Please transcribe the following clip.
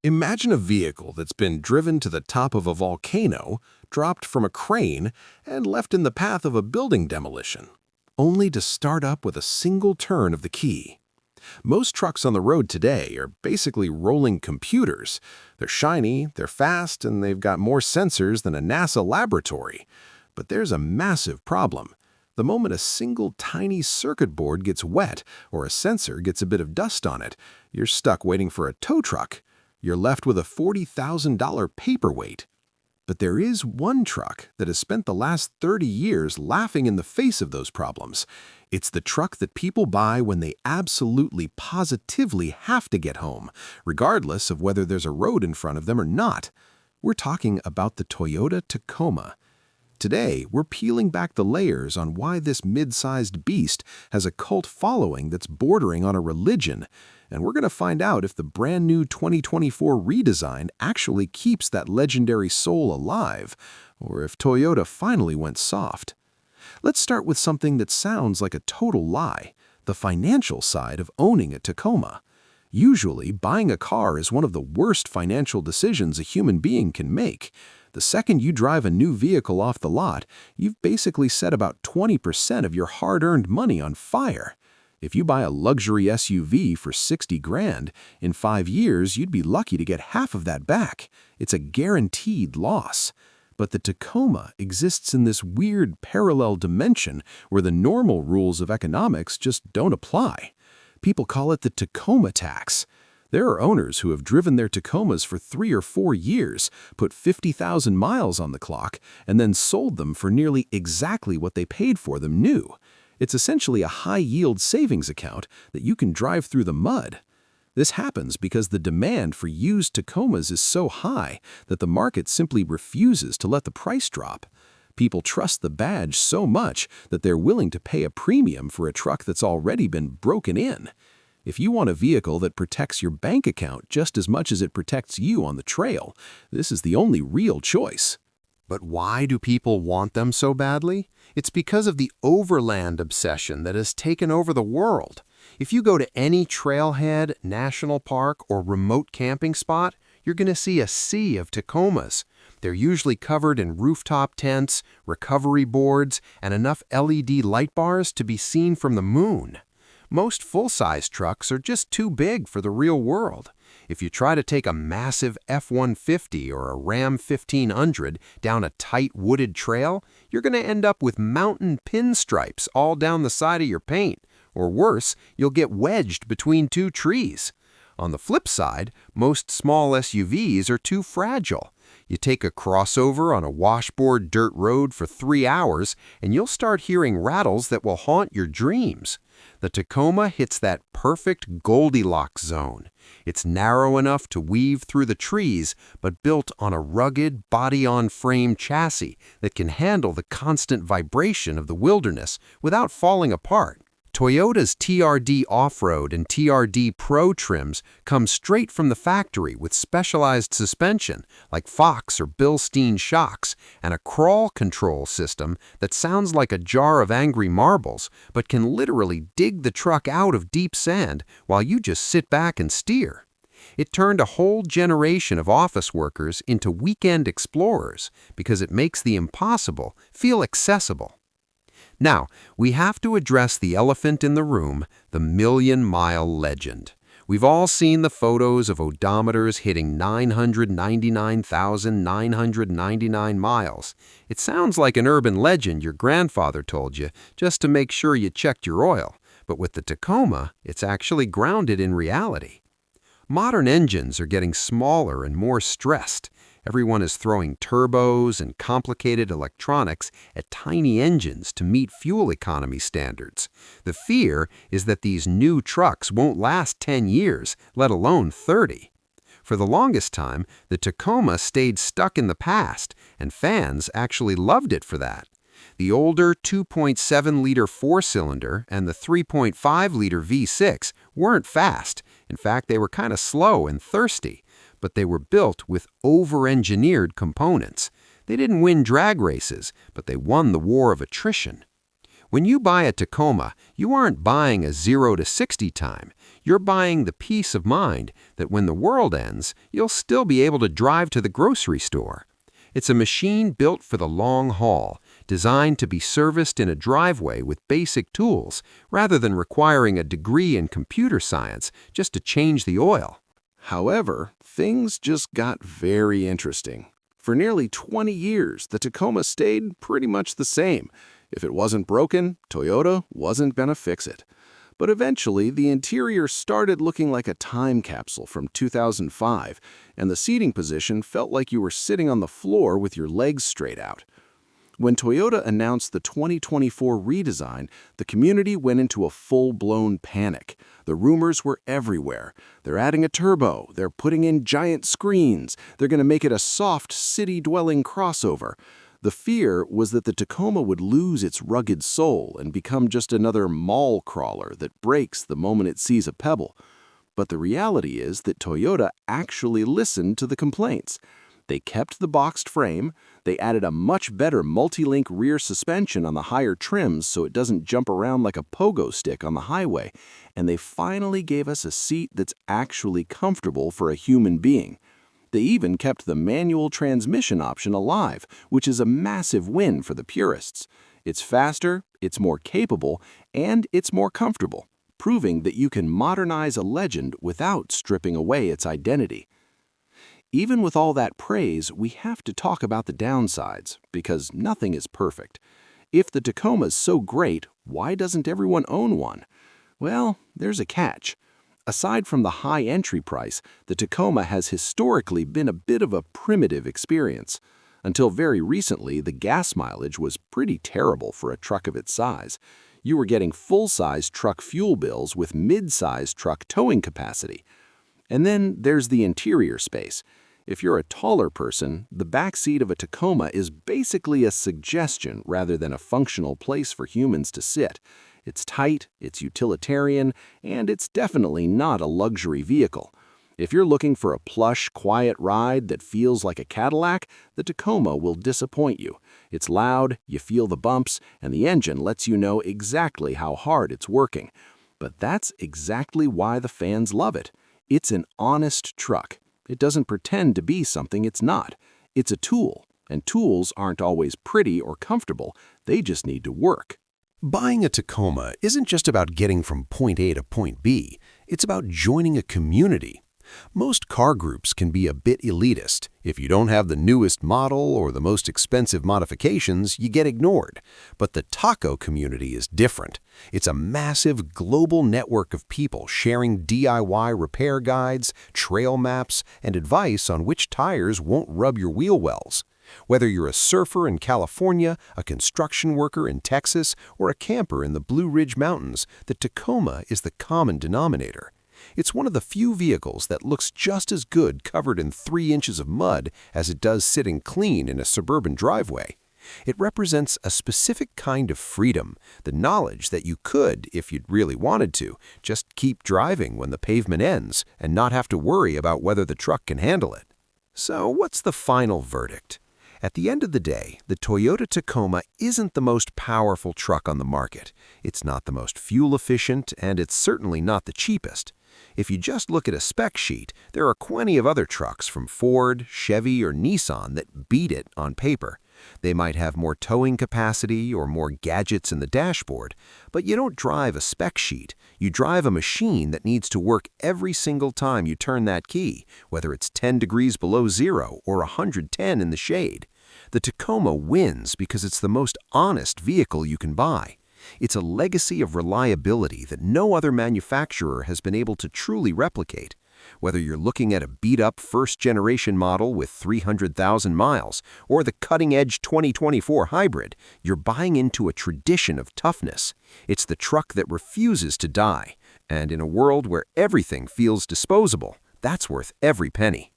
Imagine a vehicle that's been driven to the top of a volcano, dropped from a crane, and left in the path of a building demolition, only to start up with a single turn of the key. Most trucks on the road today are basically rolling computers. They're shiny, they're fast, and they've got more sensors than a NASA laboratory. But there's a massive problem. The moment a single tiny circuit board gets wet or a sensor gets a bit of dust on it, you're stuck waiting for a tow truck. You're left with a $40,000 paperweight. But there is one truck that has spent the last 30 years laughing in the face of those problems. It's the truck that people buy when they absolutely positively have to get home, regardless of whether there's a road in front of them or not. We're talking about the Toyota Tacoma. Today, we're peeling back the layers on why this mid-sized beast has a cult following that's bordering on a religion, and we're going to find out if the brand new 2024 redesign actually keeps that legendary soul alive, or if Toyota finally went soft. Let's start with something that sounds like a total lie, the financial side of owning a Tacoma. Usually, buying a car is one of the worst financial decisions a human being can make. The second you drive a new vehicle off the lot, you've basically set about 20% of your hard-earned money on fire. If you buy a luxury SUV for 60 grand, in 5 years you'd be lucky to get half of that back. It's a guaranteed loss. But the Tacoma exists in this weird parallel dimension where the normal rules of economics just don't apply. People call it the Tacoma tax. There are owners who have driven their Tacomas for 3 or 4 years, put 50,000 miles on the clock, and then sold them for nearly exactly what they paid for them new. It's essentially a high-yield savings account that you can drive through the mud. This happens because the demand for used Tacomas is so high that the market simply refuses to let the price drop. People trust the badge so much that they're willing to pay a premium for a truck that's already been broken in. If you want a vehicle that protects your bank account just as much as it protects you on the trail, this is the only real choice. But why do people want them so badly? It's because of the overland obsession that has taken over the world. If you go to any trailhead, national park, or remote camping spot, you're going to see a sea of Tacomas. They're usually covered in rooftop tents, recovery boards, and enough LED light bars to be seen from the moon. Most full-size trucks are just too big for the real world. If you try to take a massive F-150 or a Ram 1500 down a tight wooded trail, you're going to end up with mountain pinstripes all down the side of your paint. Or worse, you'll get wedged between 2 trees. On the flip side, most small SUVs are too fragile. You take a crossover on a washboard dirt road for 3 hours, and you'll start hearing rattles that will haunt your dreams. The Tacoma hits that perfect Goldilocks zone. It's narrow enough to weave through the trees, but built on a rugged, body-on-frame chassis that can handle the constant vibration of the wilderness without falling apart. Toyota's TRD Off-Road and TRD Pro trims come straight from the factory with specialized suspension like Fox or Bilstein shocks and a crawl control system that sounds like a jar of angry marbles but can literally dig the truck out of deep sand while you just sit back and steer. It turned a whole generation of office workers into weekend explorers because it makes the impossible feel accessible. Now, we have to address the elephant in the room, the million-mile legend. We've all seen the photos of odometers hitting 999,999 miles. It sounds like an urban legend your grandfather told you just to make sure you checked your oil. But with the Tacoma, it's actually grounded in reality. Modern engines are getting smaller and more stressed. Everyone is throwing turbos and complicated electronics at tiny engines to meet fuel economy standards. The fear is that these new trucks won't last 10 years, let alone 30. For the longest time, the Tacoma stayed stuck in the past, and fans actually loved it for that. The older 2.7-liter four-cylinder and the 3.5-liter V6 weren't fast. In fact, they were kind of slow and thirsty. But they were built with over-engineered components. They didn't win drag races, but they won the war of attrition. When you buy a Tacoma, you aren't buying a 0 to 60 time. You're buying the peace of mind that when the world ends, you'll still be able to drive to the grocery store. It's a machine built for the long haul, designed to be serviced in a driveway with basic tools, rather than requiring a degree in computer science just to change the oil. However, things just got very interesting. For nearly 20 years, the Tacoma stayed pretty much the same. If it wasn't broken, Toyota wasn't gonna fix it. But eventually, the interior started looking like a time capsule from 2005, and the seating position felt like you were sitting on the floor with your legs straight out. When Toyota announced the 2024 redesign, the community went into a full-blown panic. The rumors were everywhere. They're adding a turbo, they're putting in giant screens, they're going to make it a soft, city-dwelling crossover. The fear was that the Tacoma would lose its rugged soul and become just another mall crawler that breaks the moment it sees a pebble. But the reality is that Toyota actually listened to the complaints. They kept the boxed frame, they added a much better multi-link rear suspension on the higher trims so it doesn't jump around like a pogo stick on the highway, and they finally gave us a seat that's actually comfortable for a human being. They even kept the manual transmission option alive, which is a massive win for the purists. It's faster, it's more capable, and it's more comfortable, proving that you can modernize a legend without stripping away its identity. Even with all that praise, we have to talk about the downsides, because nothing is perfect. If the Tacoma's so great, why doesn't everyone own one? Well, there's a catch. Aside from the high entry price, the Tacoma has historically been a bit of a primitive experience. Until very recently, the gas mileage was pretty terrible for a truck of its size. You were getting full-size truck fuel bills with mid-size truck towing capacity. And then there's the interior space. If you're a taller person, the back seat of a Tacoma is basically a suggestion rather than a functional place for humans to sit. It's tight, it's utilitarian, and it's definitely not a luxury vehicle. If you're looking for a plush, quiet ride that feels like a Cadillac, the Tacoma will disappoint you. It's loud, you feel the bumps, and the engine lets you know exactly how hard it's working. But that's exactly why the fans love it. It's an honest truck. It doesn't pretend to be something it's not. It's a tool, and tools aren't always pretty or comfortable. They just need to work. Buying a Tacoma isn't just about getting from point A to point B. It's about joining a community. Most car groups can be a bit elitist. If you don't have the newest model or the most expensive modifications, you get ignored. But the Taco community is different. It's a massive global network of people sharing DIY repair guides, trail maps, and advice on which tires won't rub your wheel wells. Whether you're a surfer in California, a construction worker in Texas, or a camper in the Blue Ridge Mountains, the Tacoma is the common denominator. It's one of the few vehicles that looks just as good covered in 3 inches of mud as it does sitting clean in a suburban driveway. It represents a specific kind of freedom, the knowledge that you could, if you'd really wanted to, just keep driving when the pavement ends and not have to worry about whether the truck can handle it. So what's the final verdict? At the end of the day, the Toyota Tacoma isn't the most powerful truck on the market. It's not the most fuel efficient, and it's certainly not the cheapest. If you just look at a spec sheet, there are plenty of other trucks from Ford, Chevy, or Nissan that beat it on paper. They might have more towing capacity or more gadgets in the dashboard, but you don't drive a spec sheet. You drive a machine that needs to work every single time you turn that key, whether it's 10 degrees below zero or 110 in the shade. The Tacoma wins because it's the most honest vehicle you can buy. It's a legacy of reliability that no other manufacturer has been able to truly replicate. Whether you're looking at a beat-up first-generation model with 300,000 miles or the cutting-edge 2024 hybrid, you're buying into a tradition of toughness. It's the truck that refuses to die. And in a world where everything feels disposable, that's worth every penny.